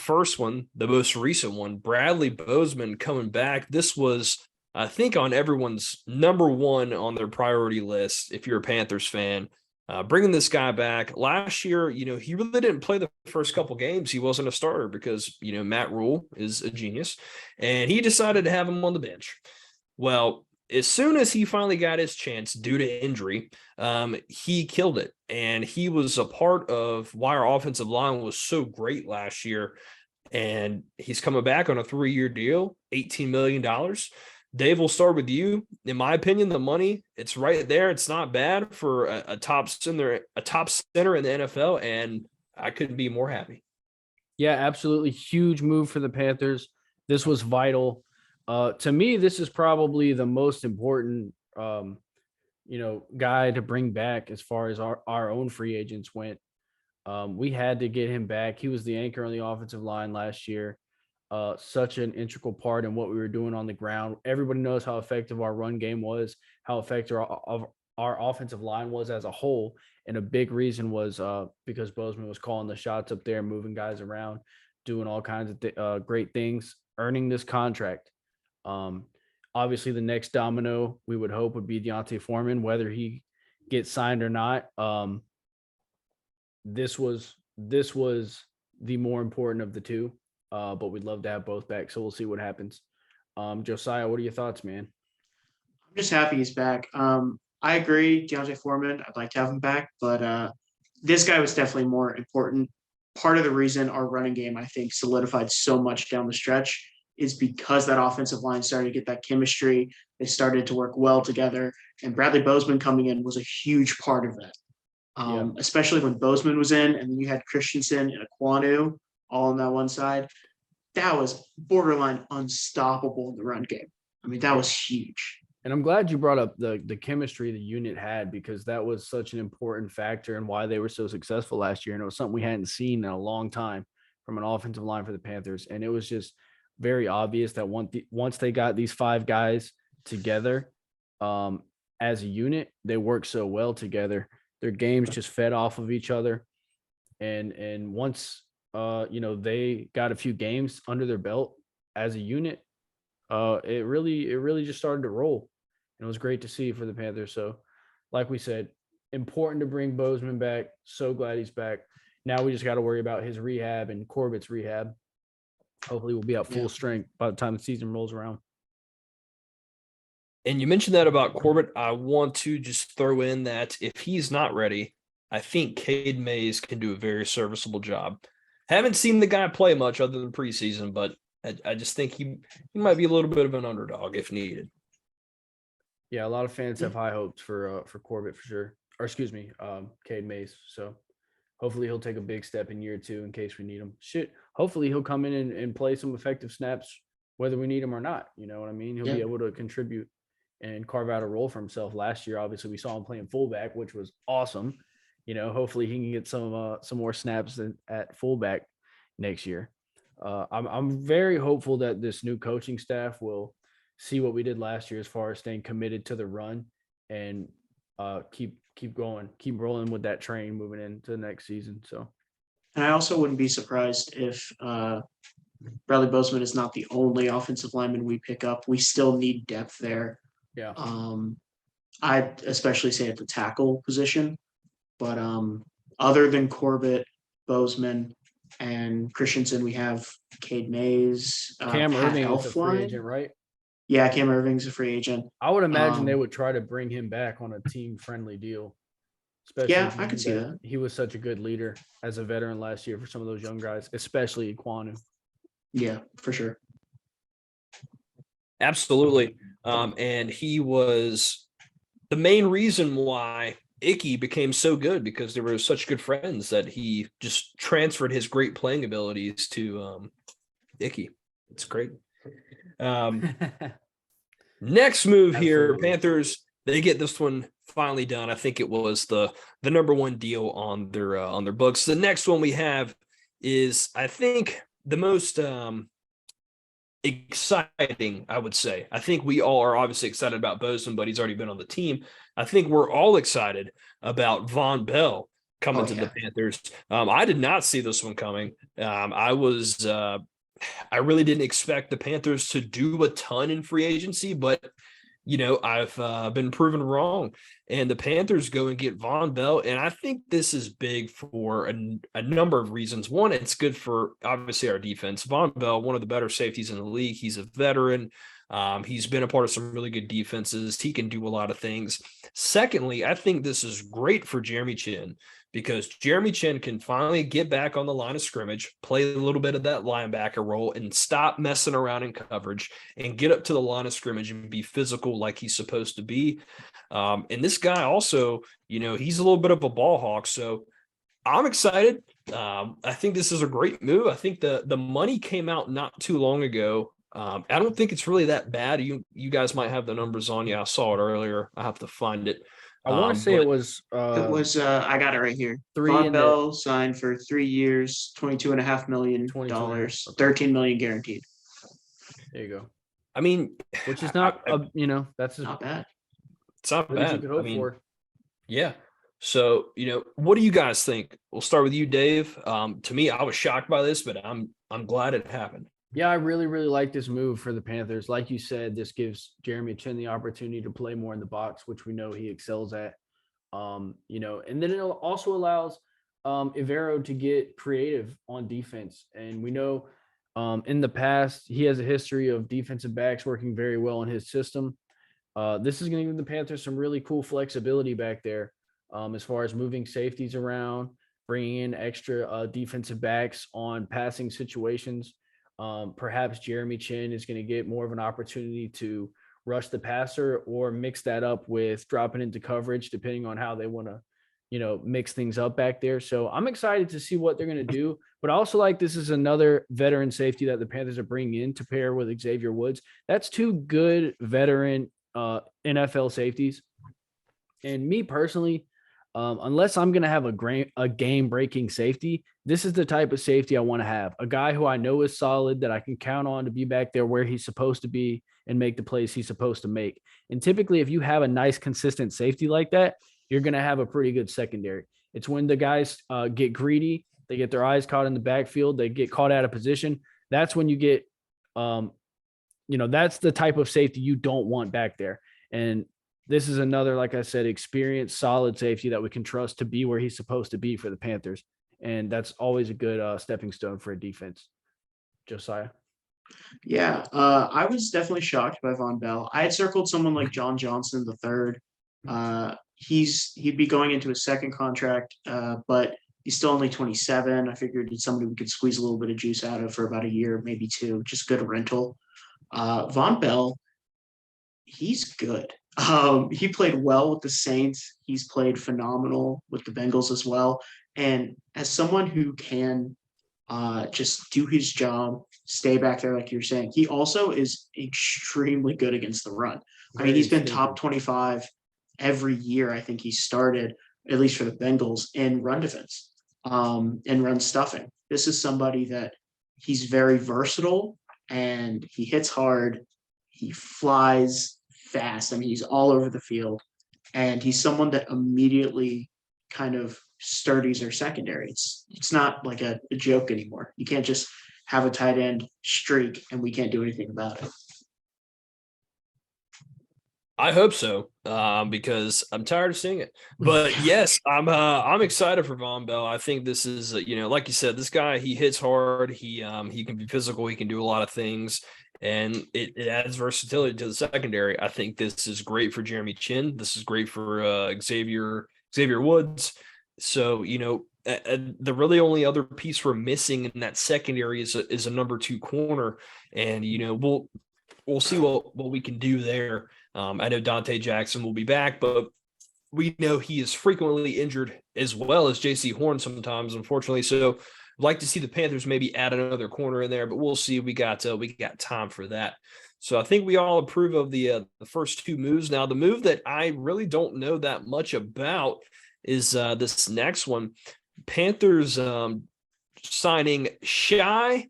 first one, the most recent one, Bradley Bozeman coming back. This was, I think, on everyone's number one on their priority list if you're a Panthers fan. Bringing this guy back. Last year, he really didn't play the first couple games. He wasn't a starter because, Matt Rule is a genius, and he decided to have him on the bench. Well, as soon as he finally got his chance due to injury, he killed it. And he was a part of why our offensive line was so great last year. And he's coming back on a 3-year deal, $18 million. Dave, we'll start with you. In my opinion, the money, it's right there. It's not bad for a top center in the NFL, and I couldn't be more happy. Yeah, absolutely. Huge move for the Panthers. This was vital. To me, this is probably the most important, guy to bring back as far as our own free agents went. We had to get him back. He was the anchor on the offensive line last year. Such an integral part in what we were doing on the ground. Everybody knows how effective our run game was, how effective our offensive line was as a whole. And a big reason was because Bozeman was calling the shots up there, moving guys around, doing all kinds of great things, earning this contract. Obviously, the next domino we would hope would be Deontay Foreman, whether he gets signed or not. This was the more important of the two. But we'd love to have both back, so we'll see what happens. Josiah, what are your thoughts, man? I'm just happy he's back. I agree, Deontay Foreman, I'd like to have him back, but this guy was definitely more important. Part of the reason our running game, I think, solidified so much down the stretch is because that offensive line started to get that chemistry. They started to work well together, and Bradley Bozeman coming in was a huge part of that, especially when Bozeman was in, and then you had Christensen and Aquanu all on that one side. That was borderline unstoppable in the run game. I mean, that was huge. And I'm glad you brought up the chemistry the unit had, because that was such an important factor in why they were so successful last year. And it was something we hadn't seen in a long time from an offensive line for the Panthers. And it was just very obvious that once they got these 5 guys together as a unit, they worked so well together. Their games just fed off of each other. And once they got a few games under their belt as a unit, it really just started to roll, and it was great to see for the Panthers. So like we said, important to bring Bozeman back. So glad he's back. Now we just got to worry about his rehab and Corbett's rehab. Hopefully we'll be at full strength by the time the season rolls around. And you mentioned that about Corbett. I want to just throw in that if he's not ready, I think Cade Mays can do a very serviceable job. Haven't seen the guy play much other than preseason, but I just think he might be a little bit of an underdog if needed. Yeah, a lot of fans have high hopes for Corbett for sure. Or excuse me, Cade Mays. So hopefully he'll take a big step in year 2 in case we need him. Hopefully he'll come in and play some effective snaps whether we need him or not. You know what I mean? He'll be able to contribute and carve out a role for himself. Last year, obviously, we saw him playing fullback, which was awesome. Hopefully he can get some more snaps at fullback next year. I'm very hopeful that this new coaching staff will see what we did last year as far as staying committed to the run and keep going, keep rolling with that train moving into the next season. So, and I also wouldn't be surprised if Bradley Bozeman is not the only offensive lineman we pick up. We still need depth there. Yeah. I'd especially say at the tackle position. But other than Corbett, Bozeman, and Christensen, we have Cade Mays. Cam Irving is a free agent, right? Yeah, Cam Irving's a free agent. I would imagine they would try to bring him back on a team-friendly deal. Especially I could see that. He was such a good leader as a veteran last year for some of those young guys, especially Aquanu. Yeah, for sure. Absolutely. And he was the main reason why Icky became so good, because they were such good friends that he just transferred his great playing abilities to Icky. It's great. Next move here, Panthers, they get this one finally done. I think it was the number one deal on their books. The next one we have is, I think, the most exciting, I would say. I think we all are obviously excited about Bozeman, but he's already been on the team. I think we're all excited about Von Bell coming Oh, to yeah. the Panthers. I did not see this one coming. I really didn't expect the Panthers to do a ton in free agency, but I've been proven wrong. And the Panthers go and get Von Bell, and I think this is big for a number of reasons. One, it's good for obviously our defense. Von Bell, one of the better safeties in the league. He's a veteran. He's been a part of some really good defenses. He can do a lot of things. Secondly, I think this is great for Jeremy Chin because Jeremy Chin can finally get back on the line of scrimmage, play a little bit of that linebacker role, and stop messing around in coverage and get up to the line of scrimmage and be physical like he's supposed to be. And this guy also, he's a little bit of a ball hawk. So I'm excited. I think this is a great move. I think the money came out not too long ago. I don't think it's really that bad. You guys might have the numbers on you. I saw it earlier. I have to find it. I want to say But it was I got it right here. 3 Von in the Bell signed for 3 years, $22.5 million, 2020. 13 million guaranteed. there you go. I mean, Which is not that's as Not bad. it's not good as you bad. could hope I mean, for. yeah. So, what do you guys think? We'll start with you, Dave. To me, I was shocked by this, but I'm glad it happened. Yeah, I really, really like this move for the Panthers. Like you said, this gives Jeremy Chin the opportunity to play more in the box, which we know he excels at. And then it also allows Ivero to get creative on defense. And we know in the past, he has a history of defensive backs working very well in his system. This is going to give the Panthers some really cool flexibility back there as far as moving safeties around, bringing in extra defensive backs on passing situations. Perhaps Jeremy Chin is going to get more of an opportunity to rush the passer or mix that up with dropping into coverage, depending on how they want to, mix things up back there. So I'm excited to see what they're going to do. But I also like this is another veteran safety that the Panthers are bringing in to pair with Xavier Woods. That's two good veteran NFL safeties. And me personally, unless I'm going to have a game-breaking safety, this is the type of safety I want to have. A guy who I know is solid, that I can count on to be back there where he's supposed to be and make the plays he's supposed to make. And typically, if you have a nice, consistent safety like that, you're going to have a pretty good secondary. It's when the guys get greedy, they get their eyes caught in the backfield, they get caught out of position. That's when you get, that's the type of safety you don't want back there. And this is another, like I said, experienced, solid safety that we can trust to be where he's supposed to be for the Panthers. And that's always a good stepping stone for a defense. Josiah? Yeah, I was definitely shocked by Von Bell. I had circled someone like John Johnson III. He'd be going into his second contract, but he's still only 27. I figured it's somebody we could squeeze a little bit of juice out of for about a year, maybe two, just good rental. Von Bell, he's good. He played well with the Saints. He's played phenomenal with the Bengals as well. And as someone who can just do his job, stay back there, like you're saying, he also is extremely good against the run. I mean, he's been top 25 every year. I think he started, at least for the Bengals, in run defense and run stuffing. This is somebody that he's very versatile and he hits hard. He flies fast. I mean, he's all over the field, and he's someone that immediately kind of sturdies our secondary. It's not like a joke anymore. You can't just have a tight end streak and we can't do anything about it. I hope so, because I'm tired of seeing it. But yes, I'm excited for Von Bell. I think this is, like you said, this guy, he hits hard. He can be physical. He can do a lot of things, and it adds versatility to the secondary. I think this is great for Jeremy Chin. This is great for Xavier Woods. So, the really only other piece we're missing in that secondary is a number 2 corner, and we'll see what we can do there. I know Dante Jackson will be back, but we know he is frequently injured as well as JC Horn sometimes, unfortunately. So I'd like to see the Panthers maybe add another corner in there, but we'll see. We got time for that. So I think we all approve of the first 2 moves. Now, the move that I really don't know that much about is this next one. Panthers signing Shy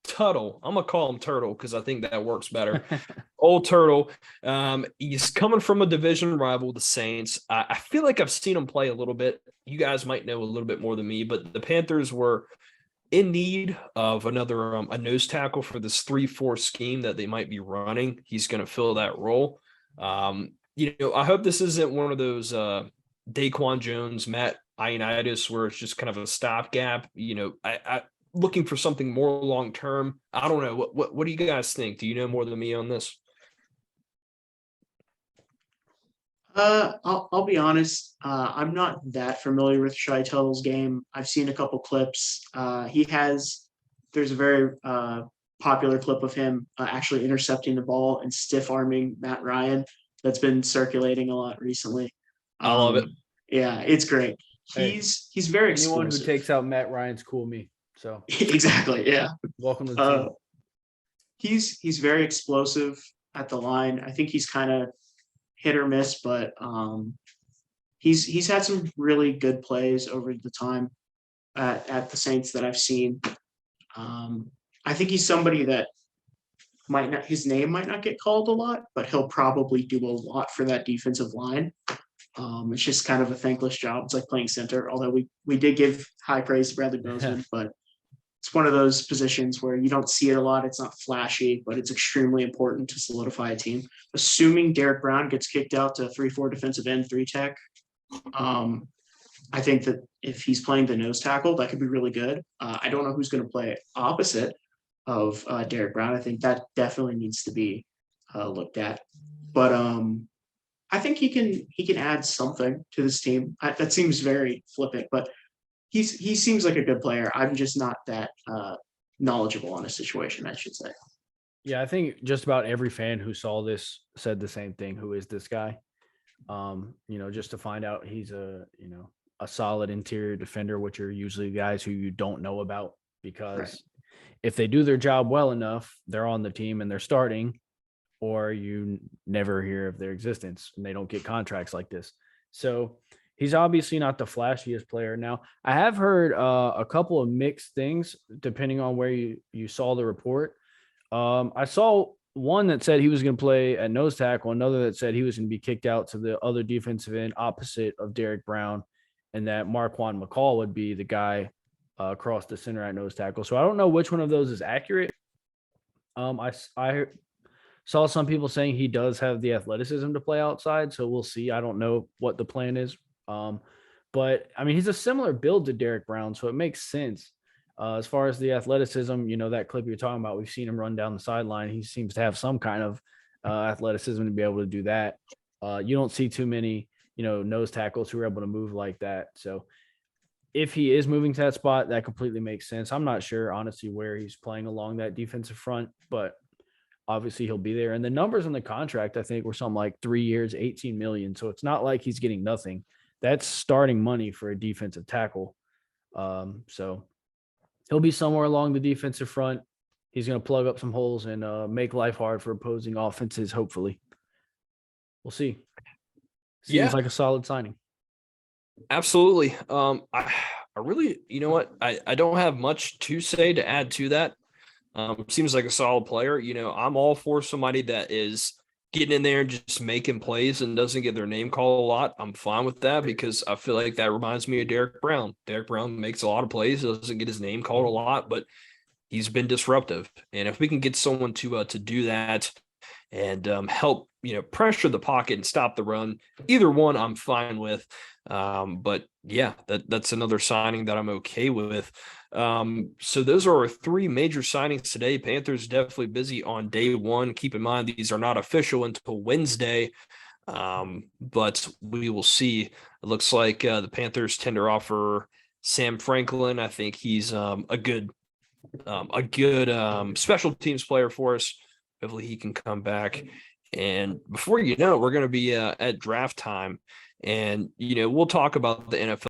Tuttle. I'm gonna call him Turtle because I think that works better. Old Turtle. He's coming from a division rival, the Saints. I feel like I've seen him play a little bit. You guys might know a little bit more than me, but the Panthers were in need of another a nose tackle for this 3-4 scheme that they might be running. He's going to fill that role. I hope this isn't one of those Daquan Jones, Matt Ioannidis, where it's just kind of a stopgap. I looking for something more long term. I don't know. What do you guys think? Do you know more than me on this? I'll be honest. I'm not that familiar with Shai Tuttle's game. I've seen a couple clips. There's a very popular clip of him actually intercepting the ball and stiff arming Matt Ryan that's been circulating a lot recently. I love it. Yeah, it's great. Hey, He's very Anyone explosive. who takes out Matt Ryan's cool me. So Exactly. Yeah. welcome to the team. He's very explosive at the line. I think he's kind of hit or miss, but he's had some really good plays over the time at the Saints that I've seen. I think he's somebody that his name might not get called a lot, but he'll probably do a lot for that defensive line. It's just kind of a thankless job. It's like playing center, although we did give high praise to Bradley Bozeman, but it's one of those positions where you don't see it a lot. It's not flashy, but it's extremely important to solidify a team. Assuming Derek Brown gets kicked out to 3-4 defensive end, 3 tech, I think that if he's playing the nose tackle, that could be really good. I don't know who's going to play opposite of Derek Brown. I think that definitely needs to be looked at. But I think he can add something to this team. That seems very flippant, but he seems like a good player. I'm just not that knowledgeable on the situation, I should say. Yeah, I think just about every fan who saw this said the same thing. Who is this guy? Just to find out he's a solid interior defender, which are usually guys who you don't know about, because if they do their job well enough, they're on the team and they're starting, or you never hear of their existence and they don't get contracts like this. So he's obviously not the flashiest player. Now, I have heard a couple of mixed things depending on where you saw the report. I saw one that said he was going to play at nose tackle, another that said he was going to be kicked out to the other defensive end opposite of Derek Brown, and that Marquand McCall would be the guy across the center at nose tackle. So I don't know which one of those is accurate. I saw some people saying he does have the athleticism to play outside, so we'll see. I don't know what the plan is. But I mean, he's a similar build to Derek Brown, so it makes sense. As far as the athleticism, that clip you're talking about, we've seen him run down the sideline. He seems to have some kind of athleticism to be able to do that. You don't see too many, nose tackles who are able to move like that. So if he is moving to that spot, that completely makes sense. I'm not sure, honestly, where he's playing along that defensive front, but obviously he'll be there. And the numbers on the contract, I think, were something like 3 years, $18 million. So it's not like he's getting nothing. That's starting money for a defensive tackle. So he'll be somewhere along the defensive front. He's going to plug up some holes and make life hard for opposing offenses, hopefully. We'll see. Seems like a solid signing. Absolutely. I really, I don't have much to say to add to that. Seems like a solid player. I'm all for somebody that is getting in there and just making plays and doesn't get their name called a lot. I'm fine with that because I feel like that reminds me of Derek Brown. Derek Brown makes a lot of plays, doesn't get his name called a lot, but he's been disruptive. And if we can get someone to do that and help, pressure the pocket and stop the run, either one I'm fine with. But yeah, that's another signing that I'm okay with. So those are our 3 major signings today. Panthers definitely busy on day 1. Keep in mind, these are not official until Wednesday. But we will see. It looks like the Panthers tender offer Sam Franklin. I think he's a good special teams player for us. Hopefully he can come back. And before you know it, we're going to be at draft time. And, we'll talk about the NFL